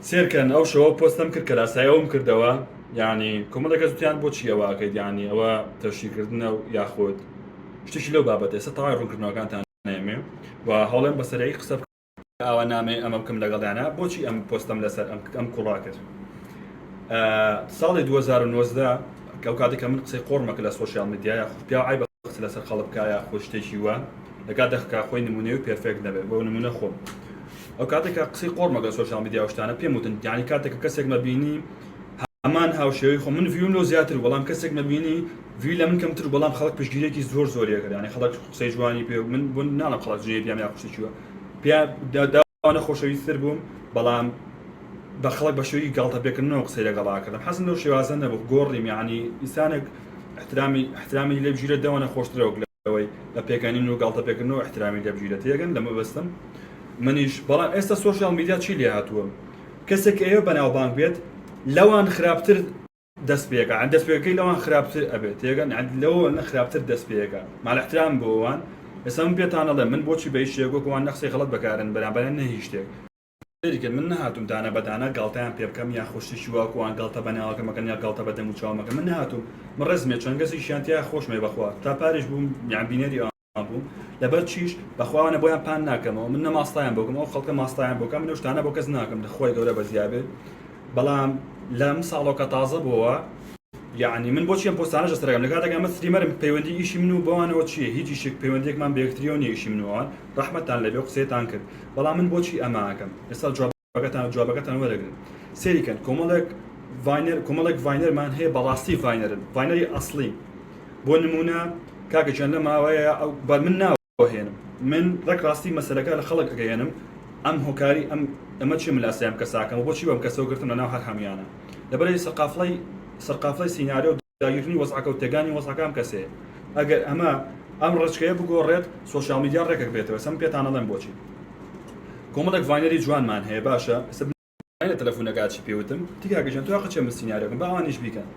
سێرکەن ئەو شەوە پۆستەم کرد کە لاسایەوەم کردەوە ینی کۆمەڵەکە زوتیان بۆچی ئەوواکەیت ینی ئەوە تەشیکردنە و یاخۆت شتێکی لەو بابەت ئێستا تاوای ڕوونکردنەوەکانتان نێمێ و هەڵێن بەسەرایی قسە ئاوا نامێ ئەمە بکەم لەگەڵیانە بۆچی ئەم پۆستەم لەسەر ئەم کوڕا کرد ساڵی 2019 ئەو کاتێککە من قسەی قۆڕمەکە لە سۆشیال میدیایە پیا ئای بە لەسەر خەڵبکایە خۆ شتێکی وە لەکات دەخکا خۆی نمونەی و پێرفێک نەبێت بۆ نمونە خۆم ئەو کاتێککە قسەی قۆڕمەگە سۆشیال میدیا شتانە پێم وتن یانی کاتێککە کەسێک مەبینی هەمان هاوشێوی خۆ من ڤیوم لۆ زیاتر بەڵام کەسێک مەبینی ڤی لە من کەمتر بەڵام خەڵک پشگیرێکی زۆر زۆریەکە ینی خەڵک قسەی جوانی پێ من بوون ناڵم خەڵک ژێ پیام یا قوشتێکیوە پیا داوانە خۆشەویستتر بووم بەڵام بە خەڵک بە شێوی گاڵتە پێکردنەوە قسەی لەگەڵاکردم حەزم لەو شێوازە نەبوو گۆڕیم یعنی ئینسانێک احترامی لێ بژیرە داوانە خۆشترەوە لەوەی لە پێکانین و گاڵتە پێکردنەوە احترامی لێ بژیرە تێگەن لەمە بەستم منیش بەڵام ئێستا سۆشیال میدیا چی لێ هاتووە کەسێک ئێوە بەناوبانگ بێت لەوان خراپتر دەست پێەکە عن دەست پێەکەی لەوان خراپتر ئەبێت تێگەن لەوە نە خراپتر دەست پێەکە مال احترام بۆ ئەوان ئێستا من پێتانەڵێ من بۆچی بە هیچ شتێکۆکەوان نەخسەی غەڵەت بەکارن بەرامبەر نە هیچ شتێک من نهاتوم دانە بەدانە گاڵتەیان پێ بکەم یا خۆشتێکی واکوان گاڵتە بەناوەکەمەکەن یا گاڵتە بەدەم و چاومەکە من نهاتوم من ڕزمێ چەند کەسی شیانتیا خۆشمێ بەخوا تا پارێش بووم یان بینەری بووم لەبەر چیش بەخواوانە بۆیان پان ناکەمەوە من نەماستایان بۆکەم ئەو خەڵکە ماستایان بۆکەم من شتانە بۆ کەس ناکەم خۆی گەورە بەزیابێت بەڵام لەم ساڵۆکە تازە بووە یعنی من بۆچی ئەم پۆستانە جەستەکەم لە کاتێک ئەمە ستریمەرم پەیوەندی ئیشی من و بەوانەوە چییە هیچی شک پەیوەندێکمان بەیەکتریەوە نیە ئیشی منەوەوان ڕەحمەتتان لەبێ قسەیتان کرد بەڵام من بۆچی ئەماکەم ئێستا جوابەکەتان وەرەگرن سێریکەن کۆمەڵێک ڤاینەرمان هەیە بەڕاستی ڤاینەری ئەسڵی بۆ نمونە کاکەچەند لە ماوەیە بەر من ناوەهێنم من ڕێک ڕاستی مەسەلەکە لە خەڵک ئەگەێنم ئەم هۆکاری ئەمە چی ملاسیام کەساکەم و بۆچی بەم کەسەوە گرتم لە ناو هەر هەمیانە لەبەرەوەی سەرقافڵەی سیناریۆ و داگیرنی وەزعەکە و تێگانی وەزعەکان کەسەیە ئەگەر ئەم ڕێچکەیە بگۆڕێت سۆشیال میدیا ڕێکێک بێتەوە سەم پێتانەڵێم بۆچی کۆمەڵێک ڤاینەری جوانمان هەیە باشە ئەە تەلەفۆنەکە چی پێوتم تیکاگەژن تو قەچە من سیناریۆکەم بە ئەوانیش بیکەن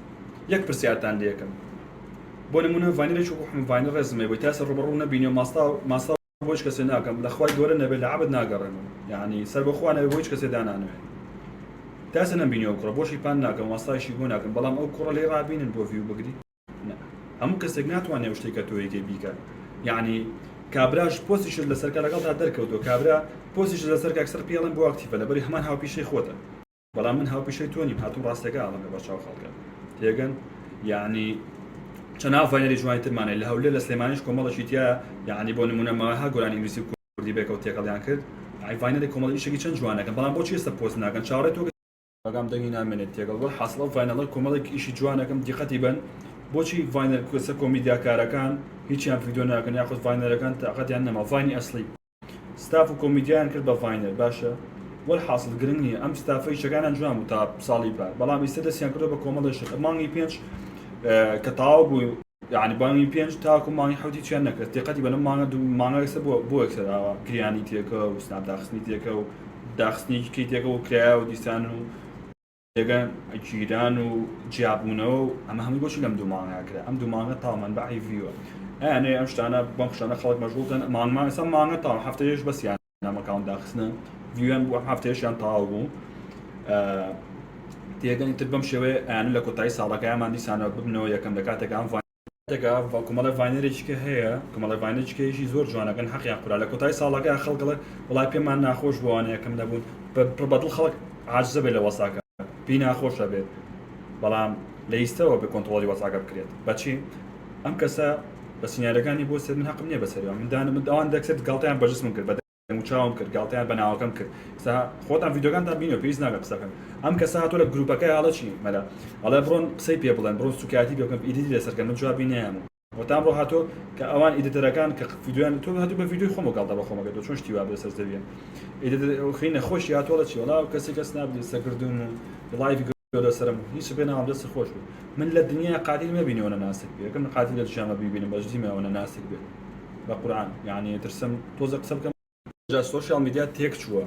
یەک پرسیارتان لێکم بۆ نمونە ڤاینەرێکی ڤاینەر ڕێزمێ بۆی تاسە ڕوبەڕوو نەبینی و ماستا بۆچ کەسێ ناکەم لە خوای گەورە نەبێت لە عەبد ناگەڕێنم یعنی سەر بەخوا نەبێت بۆ هیچ کەسێ دانانوێت تاسە نەبینیەوە کوڕە بۆشی پان ناکەم ماستایشی بۆ ناکەم بەڵام ئەو کوڕە لێ ڕابینن بۆ ڤیو بگری هەموو کەسێک ناتوانێت شتێکە تۆیەکەی بیکە یعنی کابراش پۆستیش لەسەرکە لەگەڵ تا دەرکەوتۆ کابرا پۆستیش لەسەر کاکسەر پێڵم بۆ ئاکتیڤە لەبەری هەمان هاوپیشەی خۆتە بەڵام من هاوپیشەی تۆ نیم هاتوو ڕاستەکە ئاڵم لە بەچاو خەڵکە تێگەن یعنی چەند ڤاینەری جوانترمانێ لە هەولێر لە سلێمانیش کۆمەڵەشی تیا یعنی بۆ نمونە ماها گۆرانی ئینگلیسی کوردی بێکەوت تێکەڵیان کرد ڤاینەری کۆمەڵی شێکی چەند جوانەکەن بەڵام بۆچی ئێستا پۆست ناکەن چاوەڕێ تۆ بەگام دەنگی نامێنێت تێگەڵ بۆ حاصڵە ڤاینەڵە کۆمەڵێکی ئیشی جوانەکەم دیقەتی بن بۆچی ڤاینەر کوێسە کۆمیدیاکارەکان هیچیان ڤیدیۆ ناکەن یاخود ڤاینەرەکان تاقەتیان نەما ڤاینی ئەسڵی ستاف و کۆمیدیان کرد بە ڤاینەر باشە وەرحاصل گرنگ نییە ئەم ستافە هیچەکانیان جوان بوو تا ساڵی پار بەڵام ئێستا دەستیان کردەوە بە کۆمەڵێک مانگی 5 کە تاوا بوو یعنی بانگی 5 تاکو مانگی حوتی چیان نەکرد تێقەتی بەنەم مانگە دوو مانگە ئێستا بۆ یەکسەراوە گریانی تێکە و سناپ داخستنی تێکە و داخستنیکی تێکە و کرایە و دیسان و دەگەن گیران و جیابوونەوە و ئەمە هەمووی بۆچی لەم دوو مانگاکرا ئەم دوو مانگە تاڵمان بەعی ڤیوە ئەیانێ ئەم شتانە بەم شتانە خەڵک مەشغوڵن مانگمان ئێستا مانگە تاڵ هەفتەیەش بەسییان نامەکاون داخستنە ڤیویان بووە هەفتەیەشیان تاڵ بوو تێگەنی تر بەم شێوەیە ئەیانە لە کۆتایی ساڵەکەیان دیسانەوە ببنەوە یەکەم لە کاتێکان کۆمەڵە ڤاینەرێکیکە هەیە کۆمەڵە ڤاینەرێکیکەیەکی زۆر جوانەکەن حەقیان قورا لە کۆتایی ساڵەکە خەڵکڵە وڵای پێمان ناخۆش بووانە یەکەم نەبوون بەدڵ خەڵک عاجزە بێت لە وەساکە پێی ناخۆشە بێت بەڵام لە ئیستەوە بە کۆنتڕۆلی وەساکە بکرێت بەچی ئەم کەسە بە سینیارەکانی بۆ سێ من حەقم نییە بەسەریەوە من ئەوان دەکسێت گاڵتەیان بەجسمم کرد بەدەم و چاوم کرد گاڵتەیان بە ناوەکەم کرد خۆتان ڤیدیۆکانتان بینەوە پێویست ناکە قسەکەم ئەم کەسە هاتووە لە گروپەکەی هاڵە چی مەلا ئەڵێ بڕۆن قسەی پێ بڵێن بڕۆن سوکاتی بێکەم ئیدیتی لەسەرکەن من جوابی نەیەم وەتان بڕۆ هاتۆ کە ئەوان ئیدیتەرەکان کە ڤیدیۆیان تۆ هاتوو بە ڤیدیۆی خۆمە گاڵتە بە خۆمەکە تۆ چۆن شتی وا بەسەر دەبێن خەی نەخۆشی هاتووە لە چی وەڵا کەسێک کەس نابێت سەکردون و لایڤی لەسەرم هیچ بێ ناوام دەست خۆش بوو من لە دنیا قاتیل مەبینیەوە ناسک بێ یەکەم قاتیل لە دژامە بیبینم بەژدیمەوە ناسک بێت بە قورئان یعنی ترسم تۆزە قسە بکەم سۆشیال میدیا تێک چووە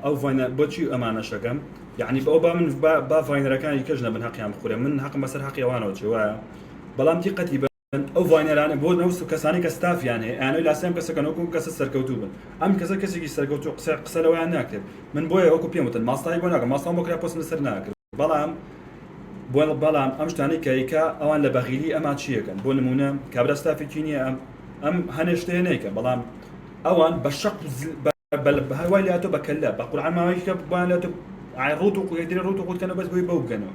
ئەو ڤاینە بۆچی ئەمانەشەکەم یعنی بەو با من با ڤاینەرەکانی کەژ نەبن حەقیان بخورێ من حەقم بەسەر حەقی ئەوانەوە چێ وایە بەڵام دیقەتی ئەو ڤاینەرانە بۆ نەوس و کەسانی کە ستافیان هەیە ئەوانەی لاسەیان کەسەکەن وەکو کەسە سەرکەوتوو بن ئەم کەسە کەسێکی سەرکەوتوو قسە لەوەیان ناکرێت من بۆیە وەکو پێم وتن ماستایی بۆ ناکەم ماستان بۆ کرا پۆست لەسەر ناکرد بەڵام ئەم شتانەی کەیکا ئەوان لە بەغیلی ئەمان چیەکەن بۆ نمونە کابرا ستافێکی نییە ئەم هەنێ شتەیە نەیکە بەڵام ئەوان بە شەق هەوای لاتۆ بەکەلە بە قورعان ماوەیەکە بۆیان لاتۆ ڕوت و قوێدرێ ڕوت و قوتکەنە بەس بۆی بەو بگەنەوە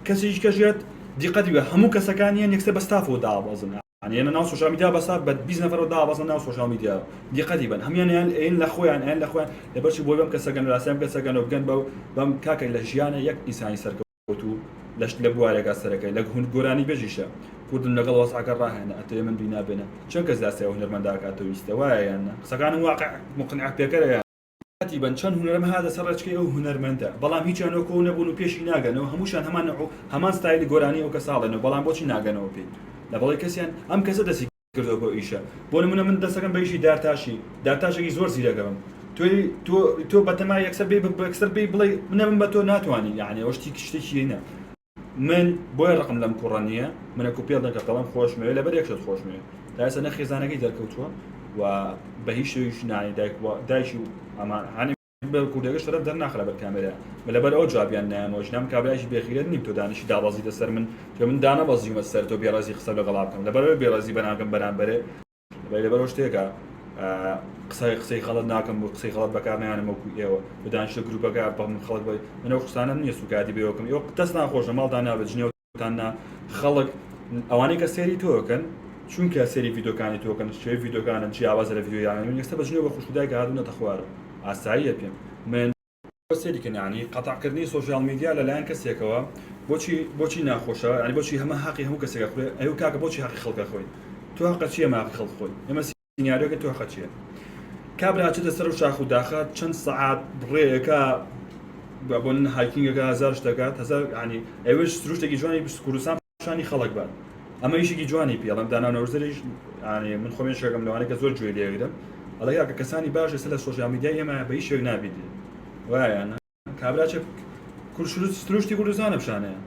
کەسێکی کەژێت دیقەتی بە هەموو کەسەکانیان یەکسەر بە ستافەوە دابەزن یعنی ناو سوشال میدیا بەسا بە 20 نەفەرەوە دابەزن ناو سوشال میدیا دیقەتی بن هەمیان ئێن لە خۆیان ئەیان لە خۆیان لەبەرچی بۆی بەم کەسەکەن راسیان کەسەکەنەوە بگەن بەم کاکە لە ژیانە یەک ئینسانی سەرکەوتوو لە بوارێکا سەرەکەی لە هون گۆرانی بێژیشە کوردن لەگەڵ وەسعەکە ڕاهێنە ئەتەوێ من دوی نابێنە چەند کەس داسێ هونەرمەنداکاتەوە ویستە وایە یانە قسەکان واقع مقنع پێکەرە بن چەند هونەرم هذا سەرچکەی ئەو هونەرمەندە بەڵام هیچیان کۆ نەبوون و پێشی ناگەنەوە هەمووشان هەمان ستایلی گۆرانی ئەو کە ساڵێنەوە بەڵام بۆچی ناگەنەوە پێ لە بەڵی کەسیان ئەم کەسە دەستی کردەوە بۆ ئیشە بۆ نمونە من دەستەکەم بە ئیشی دارتاشێکی زۆر زیرەکەم تۆ بەتەما یەکسەر بێ بڵێ منە من بە تۆ ناتوانانی یعنی ئەو شتێکی نە من بۆیە ڕقم لەم کوڕانیە منە کوپێڵ دەکە بەڵام خۆشمەوێ لەبەر یەکشت خۆشمەوێ تا ئێستا نەخێزانەکەی دەرکەوتووە و بە هیچ شێویش نانی دایکی و ئەمان هەنی کوردەکەش تەرەف دەرناخرا بەر کامێرە لەبەر ئەو جوابیان نیانەوە ژنام کابرایشی بێخیرەت نیم تۆ دانیشی دابەزی دەسەر من کە من دانەبەزیمە سەر تۆ بێڕازی قسە لەگەڵا بکەم لەبەرەوەی بێڕازی بەناکەم بەرامبەرێ لەبەرەوە شتێکە قسەی خەڵت ناکەم بۆ قسەی خەڵت بەکار نایانم وەکو ئێوە بدانشتە گروپەکە بە من خەڵک بێ منەوە قسانە نییە سوکاتی بێوەکەم ئێوە دەست ناخۆشە ماڵدان نابێت ژنێوتان خەڵک ئەوانەی کە سێری تۆکەن چونکە سێری ڤیدۆکانی تۆکەن شێوی ڤیدۆکانن جیاوازە لە ڤیدۆیان یەکسەر بە ژنێوە بە خوشودایکە هاتوونەتە خوارە ئاساییە پێم من سێریکەن یعنی قەتعکردنی سوشیال میدیا لەلایەن کەسێکەوە بۆچی ناخۆشە ینی بۆچی هەمە حەقی هەموو کەسێکە خوێ ئەو کاکە بۆچی حەقی خەڵکە خۆی تۆ حەقە چییە ماقی خەڵک خۆی ئێمە سینیارۆکە تۆ حەقە چییە کابرا چێتە سەر و شاخ و داخات چەند سەعات بڕێیەکە بۆ هایکینگەکە هەزار شتەکات هەزار ینی ئەوێش سروشتێکی جوانی کوردستان شانی خەڵک بات ئەمە یشێکی جوانی پێڵم دانانەوەزەریش ینی من خۆمێن شەکەم لەوانەیە کە زۆر گوێ لێگرم ئەڵێ یاکە کەسانی باش لەسەر لە سوشیال میدیا ئێمە بە هیچ شێوەیەک نابیت وایە کابرا چ سروشتی کوردستانە بشانەیە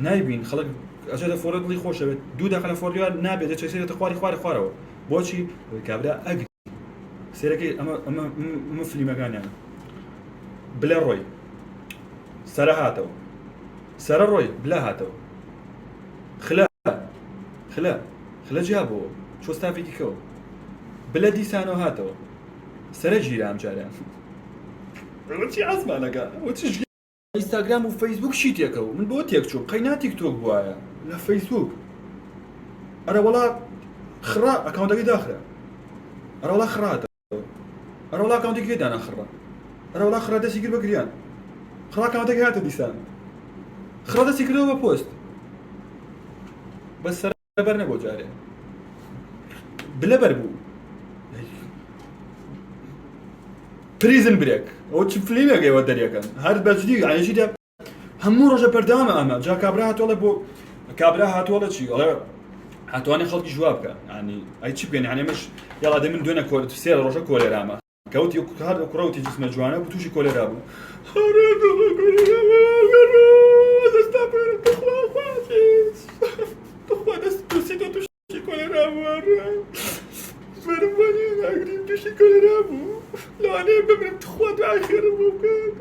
نایبین خەڵک ئەجێتە فۆرە دڵی خۆشەوێت دوو داخە لە فۆریوار نابێت چێتە خوارەوە بۆچی کابرا ئەگری سێرەکەی ئەمە فلیمەکانیان بلە ڕۆی سەرە هاتەوە سەرە ڕۆی بلا هاتەوە خلە جیا بۆ چۆستافێکی کەوە بلە دیسانەوە هاتەوە سەرە گیرە ئەم جاریان چی ئاسمانەکە ئینستاگرام و فەیسبوک شی تێکەوە من بۆ تێک چوو قەینا تیکتۆک بووایە لە فەیسبوک ئەرە وەڵا خڕا ئەکاونتەکەی داخرا ئەرە وەڵا خڕاتە ئەرە وەڵا ئەکاونتێکی داناخڕا ئەرە وەڵا خڕا دەستی کرد بە گریان خڕا ئەکاونتێکی هاتە دیسان خڕا دەستی کردەوە بە پۆست بەس سەر بەر نەبوو جارێ بلە بەر بوو پریزن برێک ئەوە چ فلیمێکەوە دەریەکەن هەر بەجدی عەیشیدا هەموو ڕۆژە پەردامە ئەمە جا کابرا هاتووەڵە بۆ کابرا هاتووەڵە چی ئەڵێ هاتوانێ خەڵکی جواب بکە ینی ئەی چی بکەین یعنی مش یاڵا دێ من دوێنە سێ ڕۆژە کۆلێرامە کەوتی هەر کوڕەوتی جسمە جوانە بوو تووشی کۆلێرا بوو تووشی کۆلێرا بوو لەوانەیە ببرم تخوا دوعاخێرم بۆ بکات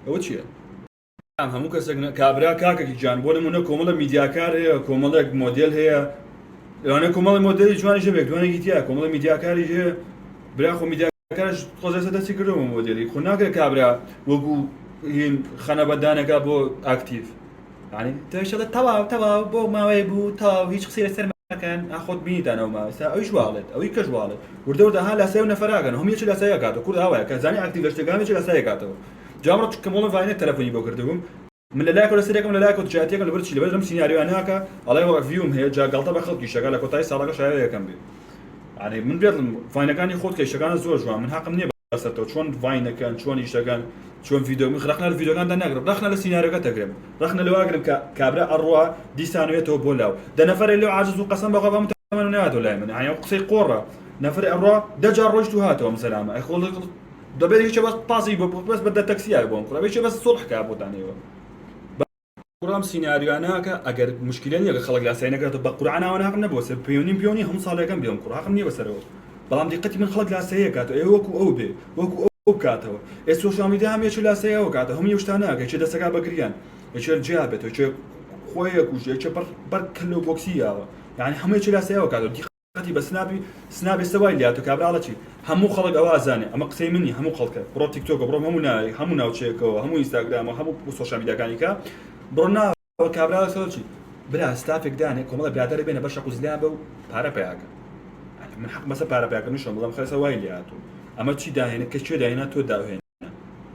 ئەوە چییە؟ هەموو کەسێک کابرا کاکێکی جان بۆ نمونە کۆمەڵە میدیاکار هەیە کۆمەڵێک مۆدێل هەیە لەوانەیە کۆمەڵی مۆدێلی جوانی ژەبێک دوانێکی تیا کۆمەڵە میدیاکاری هەیە برا خۆ میدیاکارش خۆزەسە دەستی کردەوە مۆدێلی خۆ ناکرێت کابرا وەکو هین خەنەبەدانەکە بۆ ئاکتیڤ ینی تۆشەڵێت تەواو بۆ ماوەیە بوو تەواو هیچ قسەی لەسەر مەکەن ئاخۆت بینیتانەوە ماوەستا ئەویش واڵێت ئەوەی کەش واڵێت وردەوردە ها لاسای و نەفەراگەن هەموویەکی لاسای کاتەوە کورد هاوایە کە زانی ئاکتیڤ شتەکانێکی لاسای کاتەوە جامڕۆ کەمەڵە ڤاینێت تەلەفۆنی بۆ کردبووم من لە لایەکەوە لەسەرێکم لە لایەکەوە تجارەتێکم لەبەر چی لەبەر لەم سینیاریۆیان ناکە ئەڵێ وەک ڤیوم هەیە جا گەڵتە بە خەڵکی شەکە لە کۆتایی ساڵەکە شایەوە یەکەم بێت ینی من بێتم ڤاینەکانی خۆت کە شەکانە زۆر جوان من حەقم نییە بەسەرەوە چۆن ڤاینەکەن چۆن ئیشەکان چۆن ڤیدۆ من ڕخنە لە ڤیدۆکاندا ناگرم ڕخنە لە سینیاریۆکە تەگرم ڕخنە لەواگرم کە کابرا ئەڕوا دیسانوێتەوە بۆ لاو دە نەفەرێ لێو عاجز و قەسەم بەخوا بەم تەمەن نهاتەوە لای من ینی قسەی قۆڕە نەفەرێ ئەڕوا دەجار ڕۆیشت و هاتەوە مزەلامە ئەی خۆڵ دەبێت هیچ بەس پاسی بۆ بەس بە تەکسیای بۆم کوڕە بێت بەس سوڵحکا بۆتانەوە قرام سيناريواناك اگر مشكلة يا خلق لا سينك بقرعنا وانا قمنا بوس بيوني هم صار كم بيوم قرعه قمني بسرو بلام دقتي من خلق لا سيكاتو اي وكو او بي وكو او كاتو السوشيال ميديا هم يشلا سيا وكاتو هم يشتانا كي دسكا بقريان يشل جابت يشل خويا كوش يشل بر كلو بوكسيا يعني هم يشلا سيا وكاتو دقتي بس سنابي سواي لياتو كابرالتي همو خلق اوازاني اما قسي مني همو خلق برو تيك توك برو همو ناوتشيكو همو انستغرام همو سوشيال ميديا كانيكا بڕنا کابرا سۆچی برا ستافێک دانێ کۆمەڵە برادر بێنە بەشە قوزلیان بە و پارە پیاکە من حق مەسە پارە پیاکە نیشم بڵام خەسە وای لاتو ئەمە چی داهێنە کە کوێ داهێنا تۆ داهێنە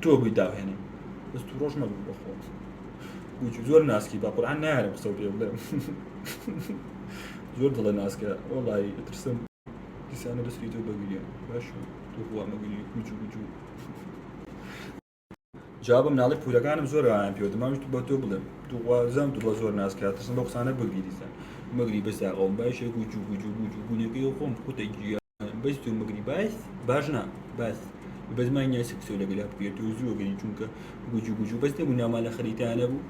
تۆ بووی داهێنێ بەس تو ڕۆژ مەبوو بەخۆ زۆر ناسکی با قورئان نایارم قسە پێ بڵێم زۆر دڵە ناسکە وەڵی ئەترسم دیسانە دەستی تۆ بەگیرێ باش تۆ خوا مەگیری گوجو جوابم ناڵی پورەکانم زۆر ئایان پێوە دەماویست بە تۆ بڵێم دووازەم تو زۆر ناسکات ترسم بە قسانە بگیریزان مەگری بەسا قەوم باشە گوجو گونەکەی خۆم قوتە گیان بەس تۆ مەگری باش نا باس بەزمانی سکسۆ لەگەلا بکرێت و زۆگەری چونکە گوجو بەس دەبوو نامالە خەریتانە بوو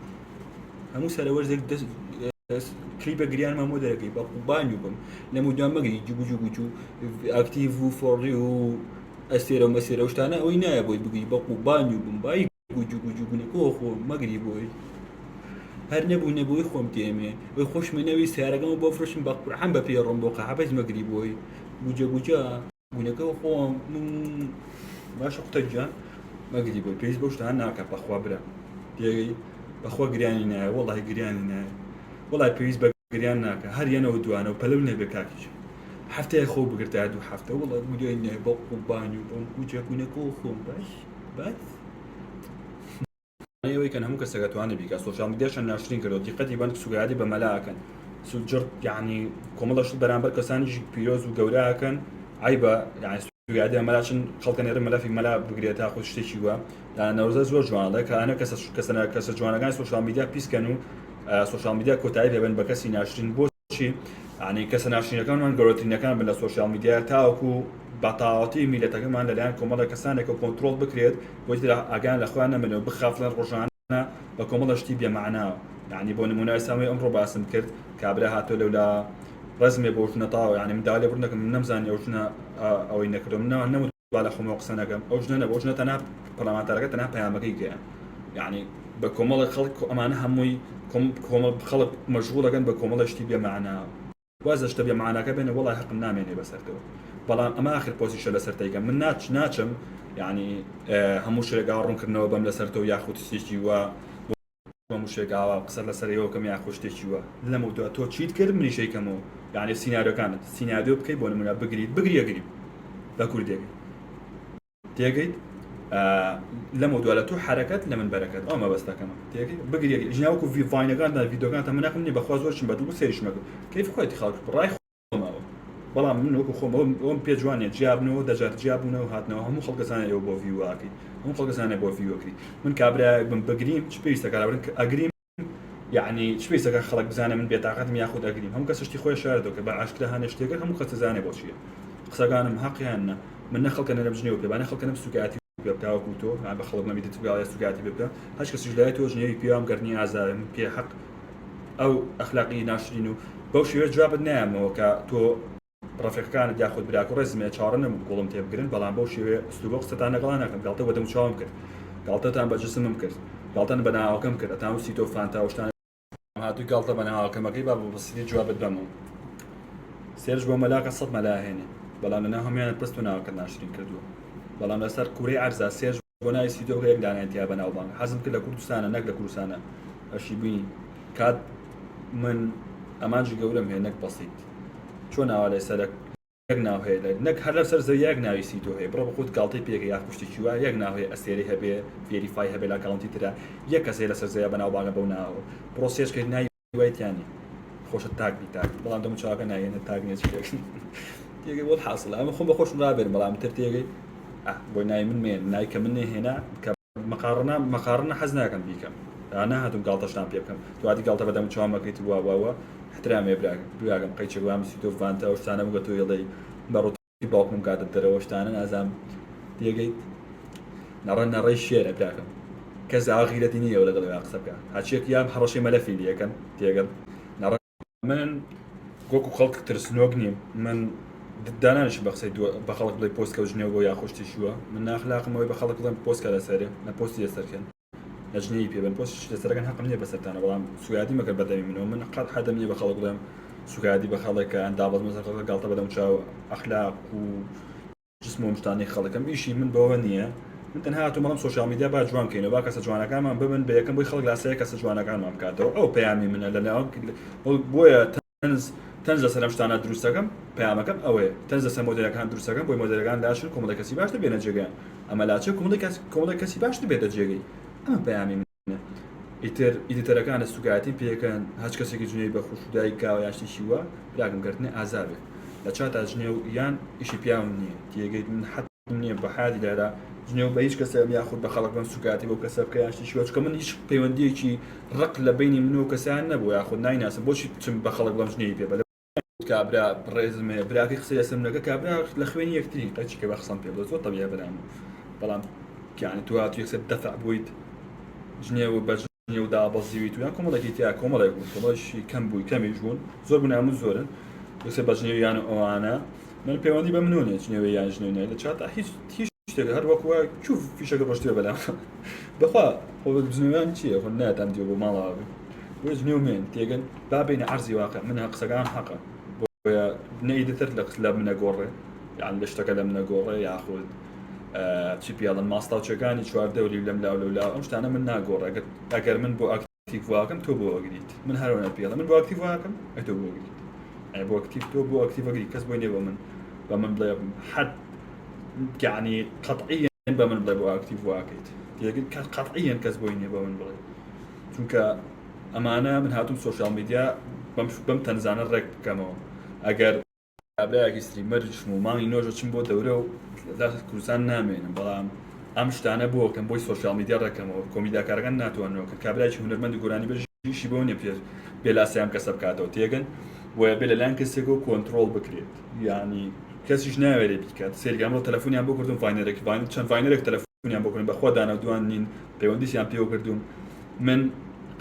هەموو سەرەوەرزێک کلیپە گریان مامۆ دەرەکەی بە قوبانی بم لەمە دوام مەگری گوجو ئاکتیڤ و فۆڕی و ئەسێرە و مەسێرە شتانە ئەوەی نایە بۆی بگری بە قوبانی بم بای گوجو بوونەکە خۆم مەگری بۆی هەر نەبووی خۆم تێمێ وی خۆشمەنەوی سیارەکەم بۆ فرۆشم بە قورئان بە پێڕۆم بۆ قەحەبەز مەگری بۆی گوجە بوونەکە خۆم باشە قوتەجان مەگری بۆی پێویست بۆ شتان ناکە بەخوا برا تێگەی بەخوا گریانی نایە وەڵی گریانی نایە وەڵی پێویست بە گریان ناکە هەر یەنەوە دوانە و پەلەو نەبێ کاکیش هەفتەیە خۆ بگرتا دوو هەفتە وەڵی گوجای نایە بە قوبانی و بۆم گوجە بوونەکە خۆم باش ئەوەی کە هەموو کەسەکە توانێت بیکە سۆشیال میدیاشان ناشرین کردەوە دیقەتی بەن سوگایاتی بە مەلاکەن سوجرد یعنی کۆمەڵەش بەرامبەر کەسانیش پیرۆز و گەوراکەن عیبە یعنی سوگایاتی ئەمەلاچن خەڵکە نێرە مەلافی مەلا بگرێت تا خۆ شتێکی وە نەوزە زۆر جوانە کە ئەنە کەسە جوانەکانی سۆشیال میدیا پیسکەن و سۆشیال میدیا کۆتایی بێبن بە کەسی ناشرین بۆچی یعنی کەسە ناشرینەکانمان گەورەترینەکان بن لە سۆشیال میدیا تاوەکو بەتاواتی میلەتەکەمان لەلایەن کۆمەڵە کەسانێکە کۆنتترۆل بکرێت بۆی ئاگیان لە خۆیان نەمێنەوە بخافڵەن ڕۆژانە بە کۆمەڵە شتی بێمەعناوە یعنی بۆ نمونای سامی ئەمڕۆ باسم کرد کابرا هاتۆ لەولا ڕزمێ بۆ ژنە تاوە یعنی منداڵێ بڕنەکەم نەمزانی ئەو ژنە ئەوەی نەکردم نەموت با لە خۆمەوە قسە نەکەم ئەو ژنە بۆ ژنە تەنها پەرلەمانتارەکە تەنها پەیامەکەی گەیان یعنی بە کۆمەڵە خەڵک ئەمانە هەمووی کۆمەڵ خەڵک مەشغوڵەکەن بە کۆمەڵە شتی بێمەعناوە وازە شتە بێمەعناکە بێنە وەڵی حەقم نامێنێ بەسەرتەوە بەڵام ئەمە آخر پۆزیشە لەسەر تایکە من ناچم یعنی هەموو شتێکا ڕوونکردنەوە بەم لەسەرتەوە یاخود شتێکی وە هەموو شتێکاوە قسە لەسەرەوە کەم یاخود شتێکی وە لەمە دووە تۆ چیت کرد منیشەیکەمەوە یعنی سیناریۆکانت سیناریۆ بکەیت بۆ نمونە بگریەگری بە کوردێک تێگەیت لەمە دووە لە تۆ حرەکەت لە من بەرەکەت ئەو مەبەستەکەمە تێگەی بگریەگری ژناوەکو ڤایەکاندا ڤیدۆکان تا مناقم نی بەخوا زۆرشم بە دوو سێریش مەگە کەیف خۆیەتی خەڵک ڕای خۆمەوە بەڵام من وەکو خۆم ئەوم پێ جوانێ جیابنەوە دەجار جیابوونەوە هاتنەوە هەموو خەڵکەسانە ئەوە بۆ ڤیواکەی هەموو خەڵکەسانە بۆ ڤیوەکری من کابرا بم بگریم چ پێویستە کارابن ئەگریم یعنی چ پێویستەکە خەڵک بزانێ من بێتاقەتم یاخود ئەگریم هەموو کەس شتی خۆی شاردەوە کە بە عاشقرا هەنە شتێکە هەموو کەس دەزانێ بۆ چییە قسەکانم حەقیان نە من نە خەڵکە نەرە بژنێەوە پێبانە خەڵکە نەم سوگاتی بێتاوەکو تۆ بە خەڵک نەبیێت توگاڵی سوگاتی بکە هەچ کەسیش لای تۆ ژنێوی پێوام گەرنی ئازارم پێ حەق ئەو ئەخلاقی ناشرین و بەو شێوە جوابت نایەمەوە کە تۆ ڕفیقەکانت یاخود براکە ڕێزمێ چاڕە نەبوو گوڵم تێبگرن بەڵام بەو شێوێ ئەسلوبە قسەتان لەگەڵا ناکەم گاڵتە بە دەموچاوم کرد گاڵتەتان بە جسمم کرد گاڵتەن بە ناوەکەم کرد ئەتان وسی تۆ فانتا شتان هاتووی گاڵتە بە ناوەکەمەکەی با بەسیری جوابت بەمەوە سێرش بۆ مەلاکە 100 مەلا هێنێ بەڵام لەنا هەمویانت پست و ناوەکە ناشرین کردووە بەڵام لەسەر کوڕی عەرزا سێرش بۆ ناوی سیتۆ یەک دانایەتیا بە ناوبانگ حەزم کرد لە کوردستانە نەک لە کوردستانە ئەشی بینی کات من ئەمانجی گەورەم هەیە نەک بەسیط چۆن ناوە لە سەرک یەک ناو هەیە نەک هەر لەسەر زەوی یەک ناوی سیتۆ هەیە بڕۆ بە خۆت گاڵتەی پێکە یا پشتێکی وایە یەک ناو هەیە ئەستێرەی هەبێ ڤێریفای هەبێ لە ئەکاونتی ترە یەک کەسێ لەسەر زەویە بە ناوبانگە بەو ناوە بڕۆ سێرچکەیت ناوی وایەتیانی خۆشە تاک بی تاک بەڵام دەموچاوەکە نایێنە تاک نییە چێک تێگەی بۆ حاصڵە ئەمە خۆم بە خۆشم ڕابێن بەڵام تر تێگەی بۆی نای من مێن نای کە من نێهێنا کە مەقارنە حەز ناکەم بیکەم ناهاتم گاڵتەشتان پێ بکەم دوادی گاڵتە بەدەم چاومەکەیت واوە احترامێ براگەم قەیچێکوام سیتۆ فانتا ئەو شتانە بگە تۆ یڵەی بەڕۆتی باوکم کاتت دەرەوە شتانە نازام تێگەیت نەڕەن نەڕێی شێرە براکەم کەس ئاغیرەتی نییە و لەگەڵ قسە بکە هاچیەک یان هەڕەشەی مەلەفی دیەکەن تێگەن من گۆک و خەڵک ترسنۆک نیم من دانانش بە قسەی بە خەڵک بڵێ پۆست کەوتنێەوە بۆ یاخۆشتی شووە من ناخلاقمەوەی بە خەڵک بڵێم پۆستکە لەسەرێ نە پۆستی لەسەرکەن نەژنەی پێبن پۆست لەسەرەکەن حەقم نییە بەسەرتانە بەڵام سوگادی مەکرد بەدەمی منەوە من قەت حەدەم نییە بە خەڵک بڵێم سوگادی بە خەڵێکە ئەندابەت مەزەقەکە گاڵتە بەدەم چاو ئەخلاق و جسم و مشتانی خەڵکم بیشی من بەوە نییە من تەنها هاتوومەڵام سۆشیال میدیا با جوان بکەینەوە با کەسە جوانەکانمان ببن بە یەکەم بۆی خەڵک لاسەیە کەسە جوانەکانمان بکاتەوە ئەو پەیامی منە لەناو بۆیە تەنز لەسەر ئەم شتانە دروستەکەم پەیامەکەم ئەوەیە تەنز لەسەر مۆدێلەکان دروستەکەم بۆی مۆدێلەکان لاشن کۆمەڵە کەسی باش دەبێنە جێگەیان ئەمە لاچە کۆمەڵە کەسی باش دەبێتە جێگەی ئەمە پەیامی منە ئیتر ئیدیتەرەکانە سوگاتی پێکەن هەچ کەسێکی جنێی بە خوشودایی کاوە یاشتیشی وە براگەمکردنی ئازابێ لە چاتا جنێ و یان ئیشی پیاوم نییە تێگەیت من حەت نییە بە حادی لێرە جنێ و بە هیچ کەسە یاخود بە خەڵک بم سوگاتی بۆ کەسە بکە یاشتیشی وە چکە من هیچ پەیوەندیەکی ڕق لە بینی من و کەسیان نەبوو یاخود نایناسم بۆچی بچم بە خەڵک بڵم ژنێی پێ بەلە کابرا ڕێزمێ براکی قسەی لەسەر منەکە کابرا لە خوێنی یەکتری قەچیکە بە قسەم پێ بڵێ زۆر تەبیعە بەرام بەڵام یعنی تو هاتووی یەکسەر دەفع بوویت ژنێ و بە ژنێ و دابەزیویت و یان کۆمەڵێکی تیا کۆمەڵێک بوو کۆمەڵێکی کەم بووی کەمیش بوون زۆر بوون هەموو زۆرن یەکسەر بە ژنێ یان ئەوانە من پەیوەندی بە منۆ نیە ژنێوە یان ژنێو لە چاتا هیچ شتێک هەر وەکووە چوو فیشەکە ڕۆشتوێ بەلام بەخوا خۆ ژنێویان چییە خۆ ناتان دیوە بۆ ماڵەوە بۆ ژنێومێن تێگەن با بینە عەرزی واقع من قسەکان حەقە بۆیە نەیدتر لە منە گۆڕێ یان لە شتەکە لە منە گۆڕێ یاخود چی پیاڵن ماستاوچەکانی چواردەوری لەم لاو لەولا ئەم شتانە من ناگۆڕێ ئەگەر من بۆ ئاکتیڤ واکەم تۆ بۆ ئەگریت من هەرەوە پیاڵە من بۆ ئاکتیڤ واکەم ئەی تۆ بۆ ئەگریت بۆ ئاکتیڤ تۆ بۆ ئاکتیڤ ئەگری کەس بۆی نێ بۆ من بە من بڵێ حەد یعنی قەطعیاً بە من بڵێ بۆ ئاکتیڤ واکەیت تێگەن قەطعیاً کەس بۆی نییە بە من بڵێ چونکە ئەمانە من هاتووم سۆشیال میدیا بەم تەنزانە ڕێک بکەمەوە ئەگەر کابراایەکی ستریمەرشم و مانگی نۆژە چم بۆ دەورە و کوردستان نامێنم بەڵام ئەم شتانە بۆکەم بۆی سۆشیال میدیا ڕێکەمەوە کۆمیداکارەکان ناتوانەوە کە کابراایکی هونەرمەندی گۆرانی بەژیشی بۆ نیە پێ بێلاسیام کەسە بکاتەوە تێگەن بۆیە بێ لەلایەن کەسێکەوە کۆنتڕۆڵ بکرێت ینی کەسیش ناوێرێ بیکات سێرگام بۆ تەلەفۆنیان بۆ کردم ڤاینەرێکی چەند ڤاینەرێک تەلەفۆنیان بۆ کردم بەخوا دانا دوان نین پەیوەندیسیان پێوە کردوم من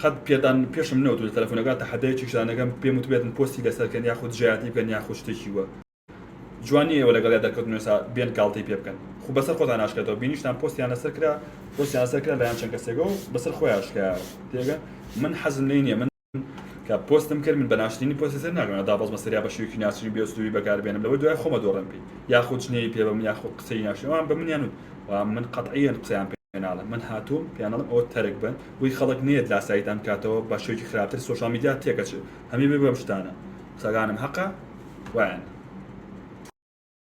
قەت پێدان پێشم نەوت لە تەلەفۆنەکە تا حەدەیەکی شتانەکەم پێم وتبێتن پۆستی لەسەرکەن یاخود ژایەتی بکەن یاخود شتێکی وە جوانی ئێوە لەگەڵ دەکەوتن ێستا بێن گاڵتەی پێ بکەن خو بەسەر خۆتان ناشکێتەوە بینیشتان پۆستیان لەسەر کرا پۆستیان لەسەر کرا لەیان چەند کەسێکەوە بەسەر خۆی ئاشکرا تێگە من حەزم لێ نییە من کە پۆستم کرد من بە ناشتنی پۆستی سەر ناگەم دابەز مەسەریا بە شێوکی ناسنی بێستوی بەکاربێنم لەوە دوای خۆمە دۆڕم پێی یاخود ژنێی پێ بەم یاخود قسەی ناشەوان بە منیان و من قەطعیاً قسەیان پێناڵم من هاتووم پیانەڵم ئەوە تەرک بن بۆی خەڵک نێت لاسایتان کاتەوە بە شێوکی خراپتر سۆشیال میدیا تێکەچ هەمی بێ بەم شتانە قسەکانم حەقە وایەن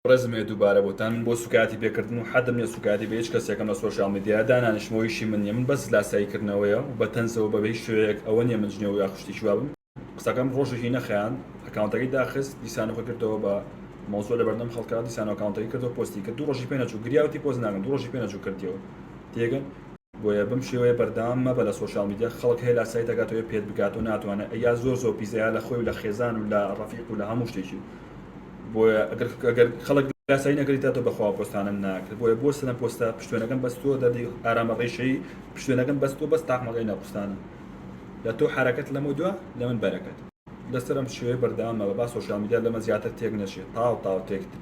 ڕێزمێ دووبارە بۆتان بۆ سوکاتی پێکردن و حەدم نیە سوکاتی بە هیچ کەسێکم لە سۆشیال میدیا دانانیشتمەوەیشی من نیە من بەس لاساییکردنەوەیە و بە تەنزەوە بە هیچ شوەیەک ئەوە نیە من ژنێەوە یا خوشتی شووا بم قسەکەم ڕۆژێکی نەخەیان ئەکاونتەکەی داخست دیسانەوە کردەوە بە مۆزۆ لە بەردەم خەڵکە دیسانەوە ئەکاونتەکەی کردەوە پۆستی کرد دوو ڕۆژی پێ نەچوو گریاوتی پۆز ناگەم دوو ڕۆژی پێ نەچوو کردیەوە تێگەن بۆیە بم شێوەیە بەردەوام مەبە لە سۆشیال میدیا خەڵک هەیە لاسایی دەگاتەوە پێت بگات و ناتوانێت یا زۆر پیزەیە لە خۆی و لە خێزان و لە ڕەفیق و لە هەموو شتێکی بۆیە ئەگەر خەڵک لاسایی نەکردێتەوە بەخوا پۆستانم ناکرد بۆیە بۆ سنە پۆستە پشتوێنەکەم بەستووە دەدی ئارامە ڕێشەی پشتوێنەکەم بەستووە بەس تاقمەکەی ناپستانە لە تۆ حرەکەت لەمە دووە لە من بەرەکەت لەسەرم شوێ بەردەوامەوە با سۆشیال میدیا لەمە زیاتر تێک نەچێت تاو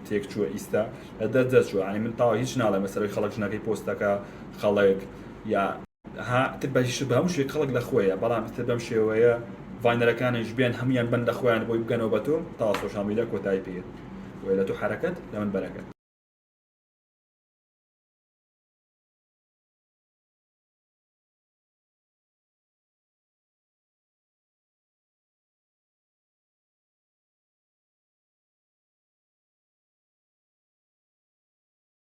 تێک چووە ئیستا لە دەست چووە ئەنی من تاوا هیچ ناڵێ مەسەرەوەی خەڵک ژنەکەی پۆستەکە خەڵک یا تر بەهیش بە هەموو شوێک خەڵک لە خۆیە بەڵام تر بەم شێوەیە ڤاینەرەکانیش بێن هەمویان بەن لە خۆیان بۆی بگەنەوە بە تۆ تا سۆشیال میدیا کۆتایی پێێت وێ لە تۆ حرەکەت لە من بەرەکەت